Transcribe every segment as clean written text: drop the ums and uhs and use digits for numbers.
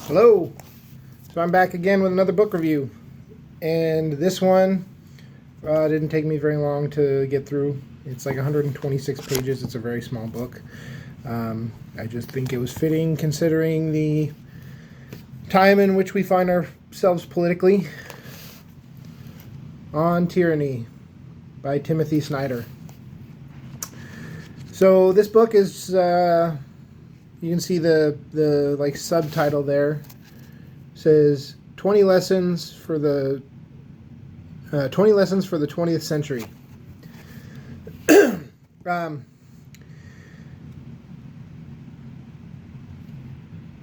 Hello. So I'm back again with another book review, and this one didn't take me very long to get through. It's like 126 pages. It's a very small book. I just think it was fitting considering the time in which we find ourselves politically. On Tyranny by Timothy Snyder. So this book is you can see the like subtitle there. It says 20 lessons for the 20th century.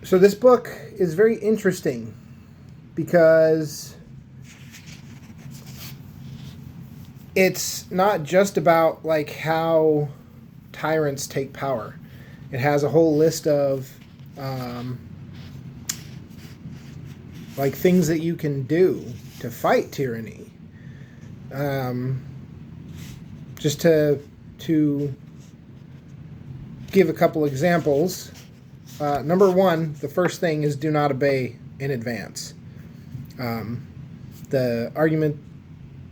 So this book is very interesting because it's not just about like how tyrants take power. It has a whole list of like things that you can do to fight tyranny. Just to give a couple examples. Number one, the first thing is do not obey in advance. The argument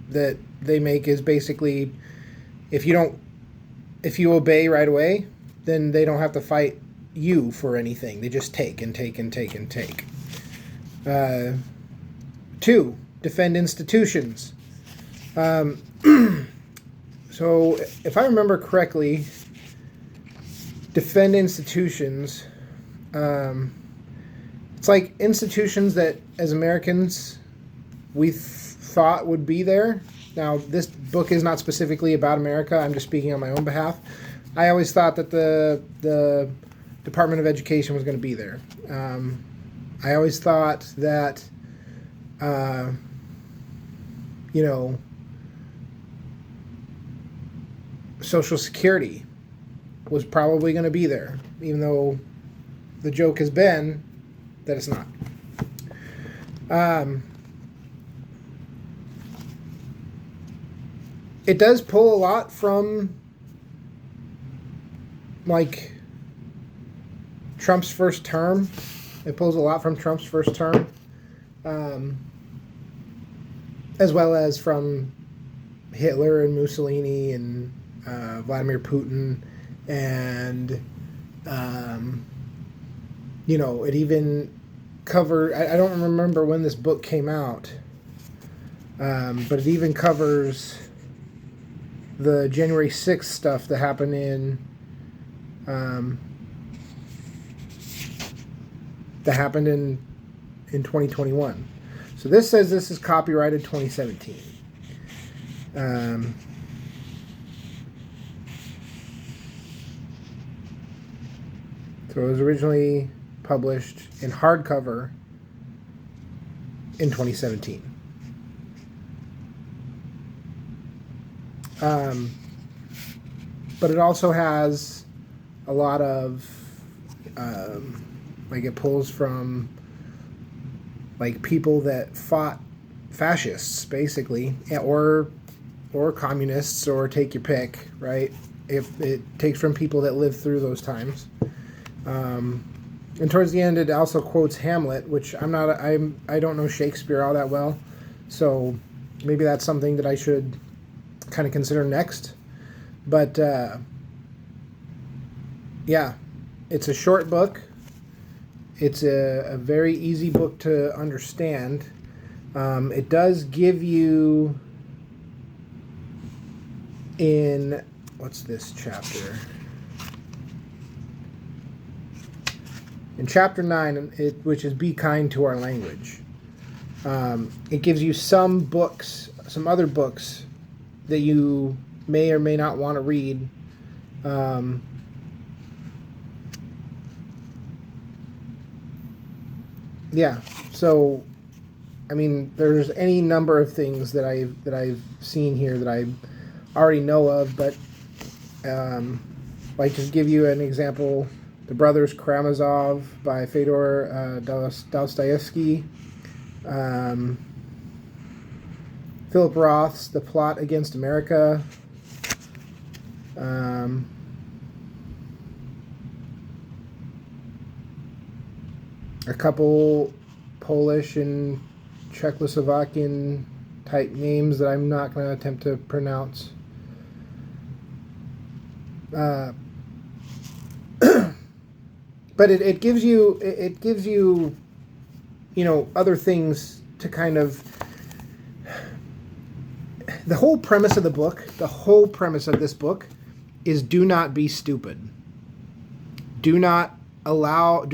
that they make is basically if you obey right away, then they don't have to fight you for anything. They just take and take and take and take. 2, defend institutions. So if I remember correctly, defend institutions, it's like institutions that as Americans we thought would be there. Now, this book is not specifically about America. I'm just speaking on my own behalf. I always thought that the Department of Education was going to be there. I always thought that, Social Security was probably going to be there, even though the joke has been that it's not. It does pull a lot from like Trump's first term. It pulls a lot from Trump's first term, as well as from Hitler and Mussolini and Vladimir Putin, and it even covered. I don't remember when this book came out, but it even covers the January 6th stuff that happened in 2021. So this says this is copyrighted 2017. So it was originally published in hardcover in 2017. But it also has a lot of like it pulls from like people that fought fascists basically, or communists, or take your pick, right? If it takes from people that lived through those times. And towards the end it also quotes Hamlet, which I don't know Shakespeare all that well, so maybe that's something that I should kind of consider next. But yeah, it's a short book. It's a very easy book to understand. It does give you in what's this chapter? In chapter 9, which is Be Kind to Our Language. It gives you some other books that you may or may not want to read. Yeah, so I mean, there's any number of things that I've seen here that I already know of, but like to give you an example, The Brothers Karamazov by Fyodor Dostoevsky. Philip Roth's The Plot Against America. a couple Polish and Czechoslovakian type names that I'm not going to attempt to pronounce. But it gives you other things to kind of. The whole premise of this book is do not be stupid. Do not allow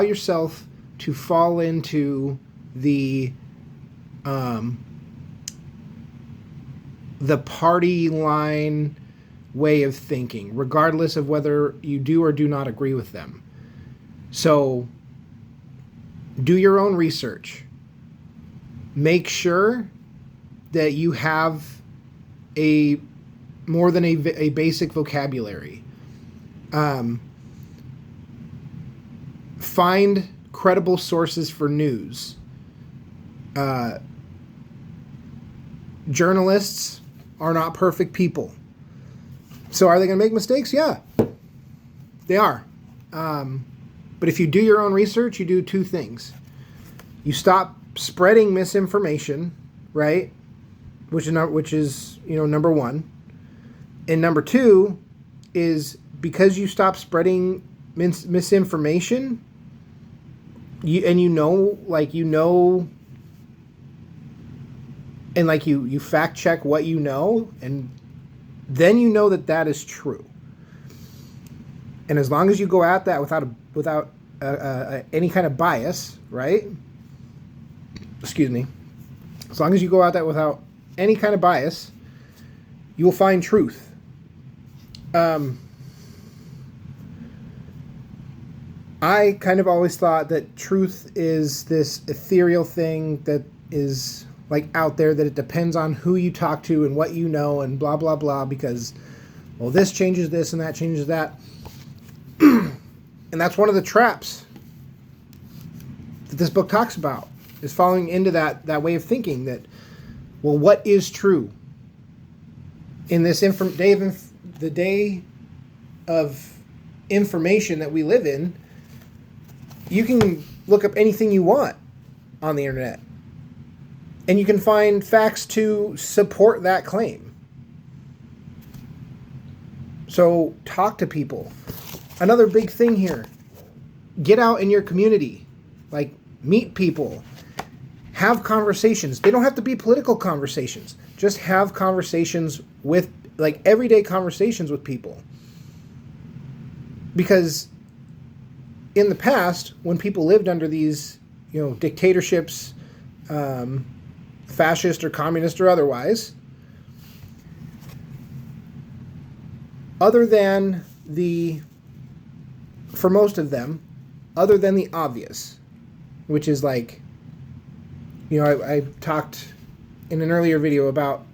yourself to fall into the party line way of thinking, regardless of whether you do or do not agree with them. So do your own research. Make sure that you have more than a basic vocabulary. Find credible sources for news. Journalists are not perfect people. So are they going to make mistakes? Yeah, they are. But if you do your own research, you do two things. You stop spreading misinformation, right? Which is number one. And number two is because you stop spreading misinformation, and you fact check what you know, and then you know that is true. And as long as you go at that without any kind of bias, right? Excuse me. As long as you go at that without any kind of bias, you will find truth. I kind of always thought that truth is this ethereal thing that is like out there, that it depends on who you talk to and what you know and blah, blah, blah, because, well, this changes this and that changes that. And that's one of the traps that this book talks about, is falling into that way of thinking that, well, what is true? In this the day of information that we live in, you can look up anything you want on the internet, and you can find facts to support that claim. So talk to people. Another big thing here, get out in your community, like meet people, have conversations. They don't have to be political conversations. Just have conversations with, like, everyday conversations with people. Because in the past, when people lived under these, dictatorships, fascist or communist or otherwise, for most of them, other than the obvious, which is like, I talked in an earlier video about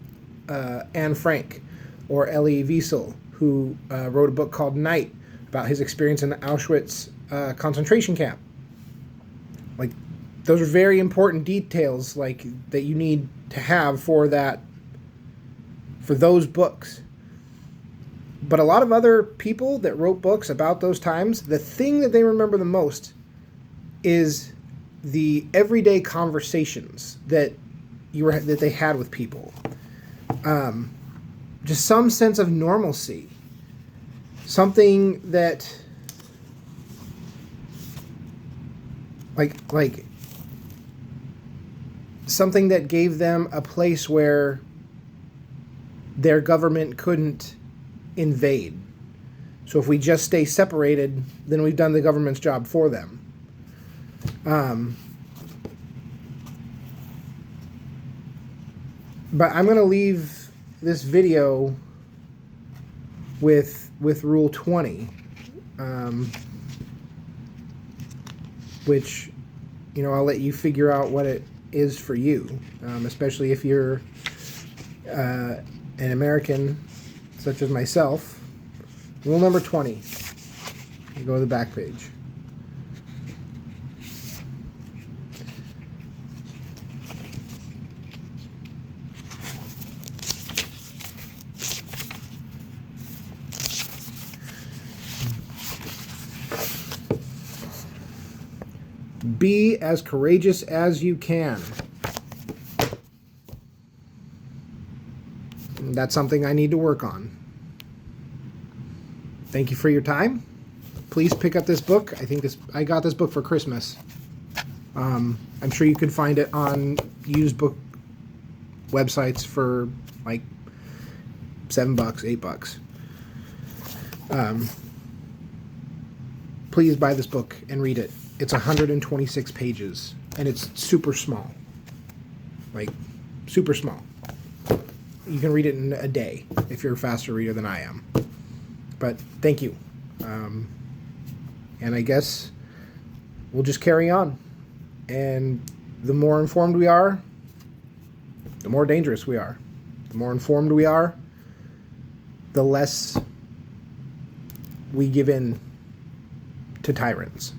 Anne Frank, or Elie Wiesel, who wrote a book called Night, about his experience in the Auschwitz concentration camp. Like, those are very important details, like, that you need to have for those books. But a lot of other people that wrote books about those times, the thing that they remember the most is the everyday conversations that they had with people. Just some sense of normalcy. Something that like something that gave them a place where their government couldn't invade. So if we just stay separated, then we've done the government's job for them. But I'm going to leave this video with Rule 20, which, I'll let you figure out what it is for you, especially if you're an American such as myself. Rule number 20. You go to the back page. Be as courageous as you can. That's something I need to work on. Thank you for your time. Please pick up this book. I got this book for Christmas. I'm sure you can find it on used book websites for like $7, $8. Please buy this book and read it. It's 126 pages and it's super small. Like super small. You can read it in a day if you're a faster reader than I am. But thank you. And I guess we'll just carry on. And the more informed we are, the more dangerous we are. The more informed we are, the less we give in to tyrants.